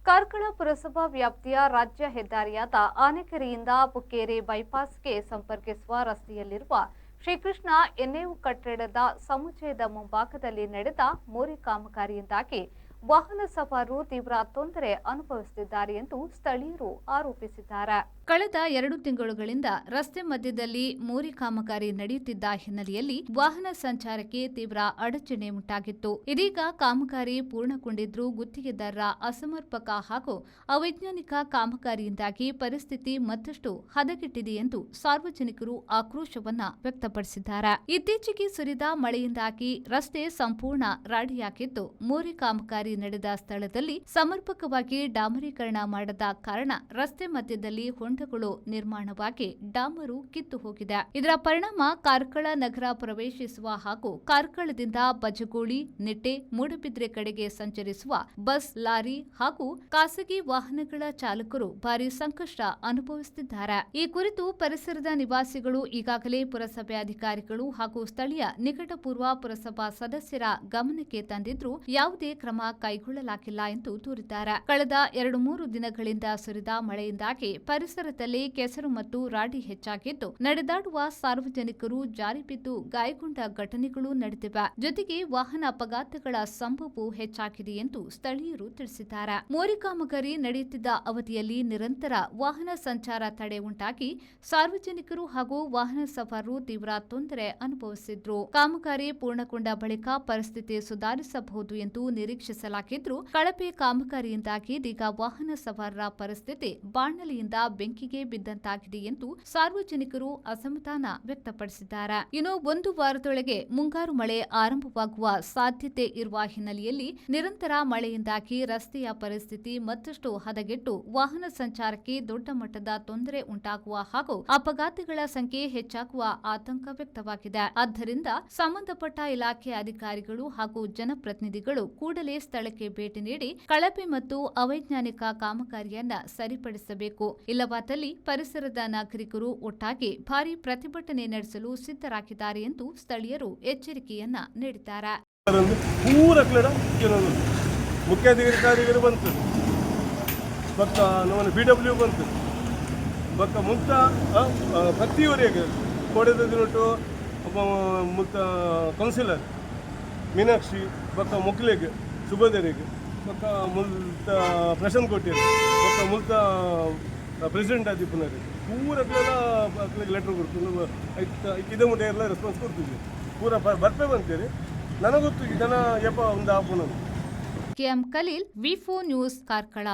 ಕಾರ್ಕಳ ಪುರಸಭಾ ವ್ಯಾಪ್ತಿಯ ರಾಜ್ಯ ಹೆದ್ದಾರಿಯಾದ ಆನೆಕೆರೆಯಿಂದ ಬುಕ್ಕೇರಿ ಬೈಪಾಸ್ಗೆ ಸಂಪರ್ಕಿಸುವ ರಸ್ತೆಯಲ್ಲಿರುವ ಶ್ರೀಕೃಷ್ಣ ಎನ್ನೇವು ಕಟ್ಟಡದ ಸಮುಚ್ಚಯದ ಮುಂಭಾಗದಲ್ಲಿ ನಡೆದ ಮೋರಿ ಕಾಮಗಾರಿಯಿಂದಾಗಿ ವಾಹನ ಸವಾರರು ತೀವ್ರ ತೊಂದರೆ ಅನುಭವಿಸುತ್ತಿದ್ದಾರೆ ಎಂದು ಸ್ಥಳೀಯರು ಆರೋಪಿಸಿದ್ದಾರೆ. ಕಳೆದ 2 ತಿಂಗಳುಗಳಿಂದ ರಸ್ತೆ ಮಧ್ಯದಲ್ಲಿ ಮೋರಿ ಕಾಮಗಾರಿ ನಡೆಯುತ್ತಿದ್ದ ಹಿನ್ನೆಲೆಯಲ್ಲಿ ವಾಹನ ಸಂಚಾರಕ್ಕೆ ತೀವ್ರ ಅಡಚಣೆ ಉಂಟಾಗಿತ್ತು. ಇದೀಗ ಕಾಮಗಾರಿ ಪೂರ್ಣಗೊಂಡಿದ್ರೂ ಗುತ್ತಿಗೆದಾರರ ಅಸಮರ್ಪಕ ಹಾಗೂ ಅವೈಜ್ಞಾನಿಕ ಕಾಮಗಾರಿಯಿಂದಾಗಿ ಪರಿಸ್ಥಿತಿ ಮತ್ತಷ್ಟು ಹದಗೆಟ್ಟಿದೆ ಎಂದು ಸಾರ್ವಜನಿಕರು ಆಕ್ರೋಶವನ್ನ ವ್ಯಕ್ತಪಡಿಸಿದ್ದಾರೆ. ಇತ್ತೀಚೆಗೆ ಸುರಿದ ಮಳೆಯಿಂದಾಗಿ ರಸ್ತೆ ಸಂಪೂರ್ಣ ರಾಡಿಯಾಗಿದ್ದು, ಮೋರಿ ಕಾಮಗಾರಿ ನಡೆದ ಸ್ಥಳದಲ್ಲಿ ಸಮರ್ಪಕವಾಗಿ ಡಾಮರೀಕರಣ ಮಾಡದ ಕಾರಣ ರಸ್ತೆ ಮಧ್ಯದಲ್ಲಿ ಹೊಂಡಗಳು ನಿರ್ಮಾಣವಾಗಿ ಡಾಮರು ಕಿತ್ತು ಹೋಗಿದೆ. ಇದರ ಪರಿಣಾಮ ಕಾರ್ಕಳ ನಗರ ಪ್ರವೇಶಿಸುವ ಹಾಗೂ ಕಾರ್ಕಳದಿಂದ ಬಜಗೋಳಿ, ನಿಟ್ಟೆ, ಮೂಡಬಿದ್ರೆ ಕಡೆಗೆ ಸಂಚರಿಸುವ ಬಸ್, ಲಾರಿ ಹಾಗೂ ಖಾಸಗಿ ವಾಹನಗಳ ಚಾಲಕರು ಭಾರಿ ಸಂಕಷ್ಟ ಅನುಭವಿಸುತ್ತಿದ್ದಾರೆ. ಈ ಕುರಿತು ಪರಿಸರದ ನಿವಾಸಿಗಳು ಈಗಾಗಲೇ ಪುರಸಭೆ ಅಧಿಕಾರಿಗಳು ಹಾಗೂ ಸ್ಥಳೀಯ ನಿಕಟಪೂರ್ವ ಪುರಸಭಾ ಸದಸ್ಯರ ಗಮನಕ್ಕೆ ತಂದಿದ್ರೂ ಯಾವುದೇ ಕ್ರಮ ಕೈಗೊಳ್ಳಲಾಗಿಲ್ಲ ಎಂದು ದೂರಿದ್ದಾರೆ. ಕಳೆದ 2-3 ದಿನಗಳಿಂದ ಸುರಿದ ಮಳೆಯಿಂದಾಗಿ ಪರಿಸರದಲ್ಲಿ ಕೆಸರು ಮತ್ತು ರಾಡಿ ಹೆಚ್ಚಾಗಿದ್ದು, ನಡೆದಾಡುವ ಸಾರ್ವಜನಿಕರು ಜಾರಿ ಬಿದ್ದು ಗಾಯಗೊಂಡ ಘಟನೆಗಳು ನಡೆದಿವೆ. ಜೊತೆಗೆ ವಾಹನ ಅಪಘಾತಗಳ ಸಂಭವವೂ ಹೆಚ್ಚಾಗಿದೆ ಎಂದು ಸ್ಥಳೀಯರು ತಿಳಿಸಿದ್ದಾರೆ. ಮೋರಿ ಕಾಮಗಾರಿ ನಡೆಯುತ್ತಿದ್ದ ಅವಧಿಯಲ್ಲಿ ನಿರಂತರ ವಾಹನ ಸಂಚಾರ ತಡೆ ಉಂಟಾಗಿ ಸಾರ್ವಜನಿಕರು ಹಾಗೂ ವಾಹನ ಸವಾರರು ತೀವ್ರ ತೊಂದರೆ ಅನುಭವಿಸಿದ್ರು. ಕಾಮಗಾರಿ ಪೂರ್ಣಗೊಂಡ ಬಳಿಕ ಪರಿಸ್ಥಿತಿ ಸುಧಾರಿಸಬಹುದು ಎಂದು ನಿರೀಕ್ಷಿಸಲಾಗಿದ್ರು, ಕಳಪೆ ಕಾಮಗಾರಿಯಿಂದಾಗಿ ಇದೀಗ ವಾಹನ ಸವಾರರ ಪರಿಸ್ಥಿತಿ ಬಾಣಲಿಯಿಂದ ಬೆಂಕಿಗೆ ಬಿದ್ದಂತಾಗಿದೆ ಎಂದು ಸಾರ್ವಜನಿಕರು ಅಸಮಾಧಾನ ವ್ಯಕ್ತಪಡಿಸಿದ್ದಾರೆ. ಇನ್ನು 1 ವಾರದೊಳಗೆ ಮುಂಗಾರು ಮಳೆ ಆರಂಭವಾಗುವ ಸಾಧ್ಯತೆ ಇರುವ ಹಿನ್ನೆಲೆಯಲ್ಲಿ ನಿರಂತರ ಮಳೆಯಿಂದಾಗಿ ರಸ್ತೆಯ ಪರಿಸ್ಥಿತಿ ಮತ್ತಷ್ಟು ಹದಗೆಟ್ಟು ವಾಹನ ಸಂಚಾರಕ್ಕೆ ದೊಡ್ಡ ಮಟ್ಟದ ತೊಂದರೆ ಉಂಟಾಗುವ ಹಾಗೂ ಅಪಘಾತಗಳ ಸಂಖ್ಯೆ ಹೆಚ್ಚಾಗುವ ಆತಂಕ ವ್ಯಕ್ತವಾಗಿದೆ. ಆದ್ದರಿಂದ ಸಂಬಂಧಪಟ್ಟ ಇಲಾಖೆ ಅಧಿಕಾರಿಗಳು ಹಾಗೂ ಜನಪ್ರತಿನಿಧಿಗಳು ಕೂಡಲೇ ಸ್ಥಳಕ್ಕೆ ಭೇಟಿ ನೀಡಿ ಕಳಪೆ ಮತ್ತು ಅವೈಜ್ಞಾನಿಕ ಕಾಮಗಾರಿಯನ್ನ ಸರಿಪಡಿಸಬೇಕು. ಇಲ್ಲವಾದಲ್ಲಿ ಪರಿಸರದ ನಾಗರಿಕರು ಒಟ್ಟಾಗಿ ಭಾರೀ ಪ್ರತಿಭಟನೆ ನಡೆಸಲು ಸಿದ್ಧರಾಗಿದ್ದಾರೆ ಎಂದು ಸ್ಥಳೀಯರು ಎಚ್ಚರಿಕೆಯನ್ನ ನೀಡಿದ್ದಾರೆ. ಮುಖ್ಯಾಧಿಕಾರಿಗಳು ಬಂತು, BW ಬಂತು, ಮುಂತ ಪ್ರತಿಯವರೆಗೆ ಕೋಡೆದಿನೊಟ್ಟು ಮುತ್ತ ಕೌನ್ಸಿಲರ್ ಮೀನಾಕ್ಷಿ ಮುಕ್ಲೆಗೆ ಸುಬೋಧರಿಗೆ ಮುಲ್ತ ಪ್ರಶಾಂತ್ ಕೋಟಿ ಮುಲ್ತ ಪ್ರೆಸಿಡೆಂಟ್ ಆದಿಪ್ಪನರಿಗೆ ಪೂರಕ್ಲೆಲ್ಲ ಲೆಟ್ರ್ ಕೊಡ್ತೀನಿ ಇದೇ ಮುಟ್ಟೆ ಎಲ್ಲ ರೆಸ್ಪಾನ್ಸ್ ಕೊಡ್ತಿದ್ವಿ. ಪೂರ ಬರ್ಪೆ ಬಂತೀರಿ. ನನಗೊತ್ತು ಜನ ಯಪ್ಪ ಒಂದು ಹಾಪು. ಕೆಎಂ ಖಲೀಲ್, ವಿ4 ನ್ಯೂಸ್, ಕಾರ್ಕಳ.